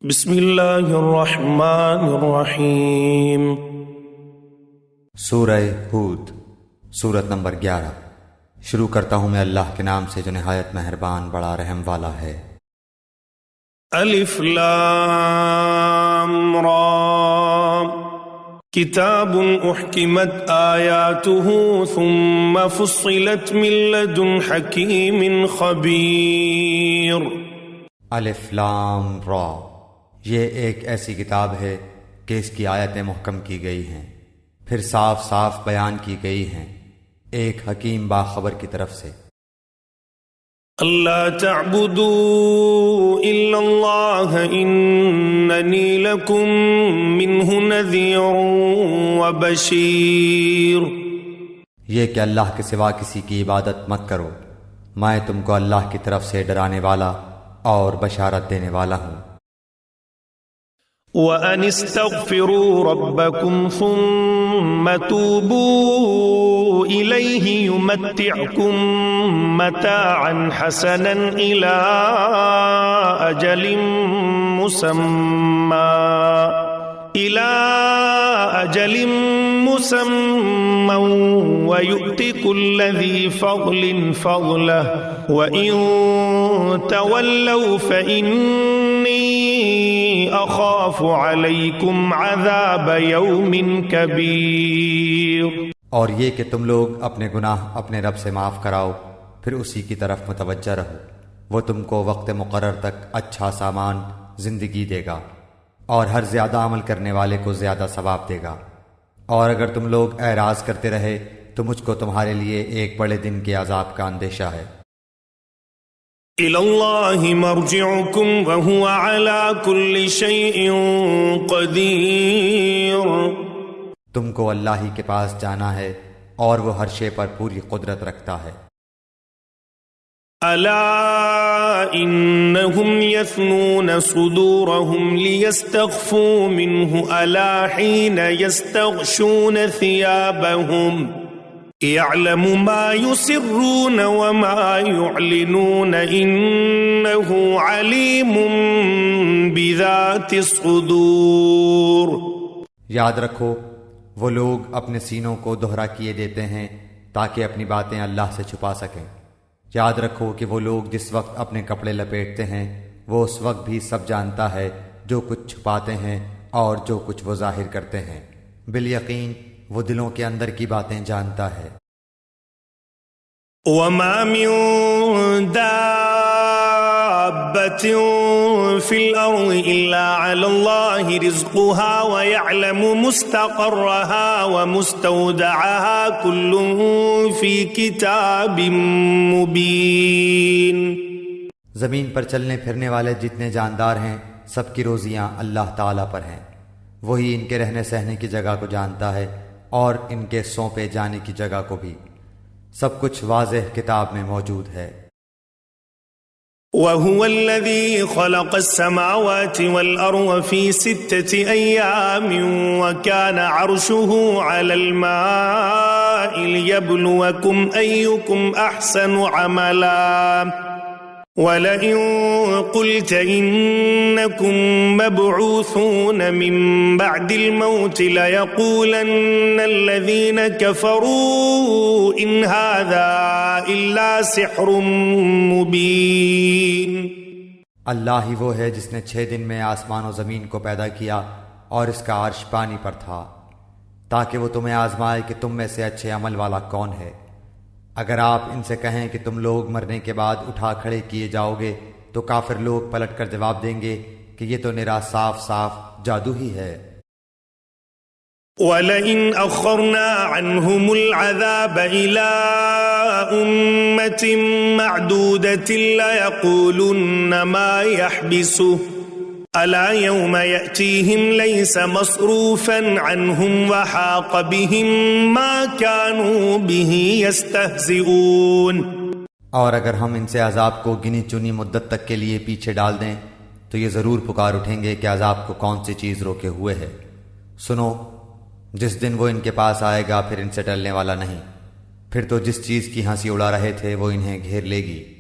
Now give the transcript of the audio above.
بسم اللہ الرحمن الرحیم۔ سورہ ہود، سورت نمبر 11۔ شروع کرتا ہوں میں اللہ کے نام سے جو نہایت مہربان بڑا رحم والا ہے۔ الف لام را، کتاب احکمت آیاتہ ثم فصلت من لدن حکیم خبیر۔ الف لام را، یہ ایک ایسی کتاب ہے کہ اس کی آیتیں محکم کی گئی ہیں، پھر صاف صاف بیان کی گئی ہیں ایک حکیم باخبر کی طرف سے۔ اللہ تعبدوا الا اللہ اننی لکم منہ نذیر وبشیر۔ یہ کہ اللہ کے سوا کسی کی عبادت مت کرو، میں تم کو اللہ کی طرف سے ڈرانے والا اور بشارت دینے والا ہوں۔ وَأَنِ اسْتَغْفِرُوا رَبَّكُمْ ثُمَّ تُوبُوا إِلَيْهِ يُمَتِّعْكُمْ مَتَاعًا حَسَنًا إِلَىٰ أَجَلٍ مُّسَمًّى وَيُؤْتِ كُلَّ ذِي فَضْلٍ فَضْلَهُ وَإِن تَوَلَّوْا فَإِنِّي اخاف علیکم عذاب یوم کبیر۔ اور یہ کہ تم لوگ اپنے گناہ اپنے رب سے معاف کراؤ، پھر اسی کی طرف متوجہ رہو، وہ تم کو وقت مقرر تک اچھا سامان زندگی دے گا اور ہر زیادہ عمل کرنے والے کو زیادہ ثواب دے گا۔ اور اگر تم لوگ اعراض کرتے رہے تو مجھ کو تمہارے لیے ایک بڑے دن کے عذاب کا اندیشہ ہے۔ إِلَى اللَّهِ مَرْجِعُكُمْ وَهُوَ عَلَى كُلِّ شَيْءٍ قَدِيرٌ۔ تم کو اللہ ہی کے پاس جانا ہے اور وہ ہر شے پر پوری قدرت رکھتا ہے۔ أَلَا إِنَّهُمْ يَثْنُونَ صُدُورَهُمْ لِيَسْتَخْفُوا مِنْهُ أَلَا حِينَ يَسْتَغْشُونَ ثِيَابَهُمْ يَعْلَمُ مَا يُسِرُّونَ وَمَا يُعْلِنُونَ إِنَّهُ عَلِيمٌ بِذَاتِ الصُّدُورِ۔ یاد رکھو وہ لوگ اپنے سینوں کو دوہرا کیے دیتے ہیں تاکہ اپنی باتیں اللہ سے چھپا سکیں۔ یاد رکھو کہ وہ لوگ جس وقت اپنے کپڑے لپیٹتے ہیں وہ اس وقت بھی سب جانتا ہے، جو کچھ چھپاتے ہیں اور جو کچھ وہ ظاہر کرتے ہیں۔ بالیقین وہ دلوں کے اندر کی باتیں جانتا ہے۔ وَمَا مِن دَابَّةٍ فِي الْأَرْضِ إِلَّا عَلَى اللَّهِ رِزْقُهَا وَيَعْلَمُ مُسْتَقَرَّهَا وَمُسْتَوْدَعَهَا كُلٌّ فِي كِتَابٍ مُبِينٍ۔ زمین پر چلنے پھرنے والے جتنے جاندار ہیں سب کی روزیاں اللہ تعالیٰ پر ہیں، وہی ان کے رہنے سہنے کی جگہ کو جانتا ہے اور ان کے سونپے جانے کی جگہ کو بھی، سب کچھ واضح کتاب میں موجود ہے۔ وَهُوَ الَّذِي خَلَقَ السَّمَاوَاتِ وَالْأَرْضَ فِي 6 أَيَّامٍ وَكَانَ عَرْشُهُ عَلَى الْمَاءِ لِيَبْلُوَكُمْ أَيُّكُمْ أَحْسَنُ عَمَلًا وَلَئِن قُلْتَ إِنَّكُمْ مَبْعُوثُونَ مِنْ بَعْدِ الْمَوْتِ لَيَقُولَنَّ الَّذِينَ كَفَرُوا إِنْ هَذَا إِلَّا سِحْرٌ مُبِينٌ۔ اللہ ہی وہ ہے جس نے 6 دن میں آسمان و زمین کو پیدا کیا اور اس کا عرش پانی پر تھا، تاکہ وہ تمہیں آزمائے کہ تم میں سے اچھے عمل والا کون ہے۔ اگر آپ ان سے کہیں کہ تم لوگ مرنے کے بعد اٹھا کھڑے کیے جاؤ گے تو کافر لوگ پلٹ کر جواب دیں گے کہ یہ تو نرا صاف صاف جادو ہی ہے۔ وَلَئِنْ أَخَّرْنَا عَنْهُمُ الْعَذَابَ إِلَىٰ أُمَّةٍ مَّعْدُودَةٍ لَيَقُولُنَّ مَا يَحْبِسُهُ أَلَا يَوْمَ يَأْتِيهِمْ لَيْسَ مَصْرُوفًا عَنْهُمْ وَحَاقَ بِهِمْ مَا كَانُوا بِهِ يَسْتَهْزِئُونَ۔ اور اگر ہم ان سے عذاب کو گنی چنی مدت تک کے لیے پیچھے ڈال دیں تو یہ ضرور پکار اٹھیں گے کہ عذاب کو کون سی چیز روکے ہوئے ہے۔ سنو، جس دن وہ ان کے پاس آئے گا پھر ان سے ٹلنے والا نہیں، پھر تو جس چیز کی ہنسی اڑا رہے تھے وہ انہیں گھیر لے گی۔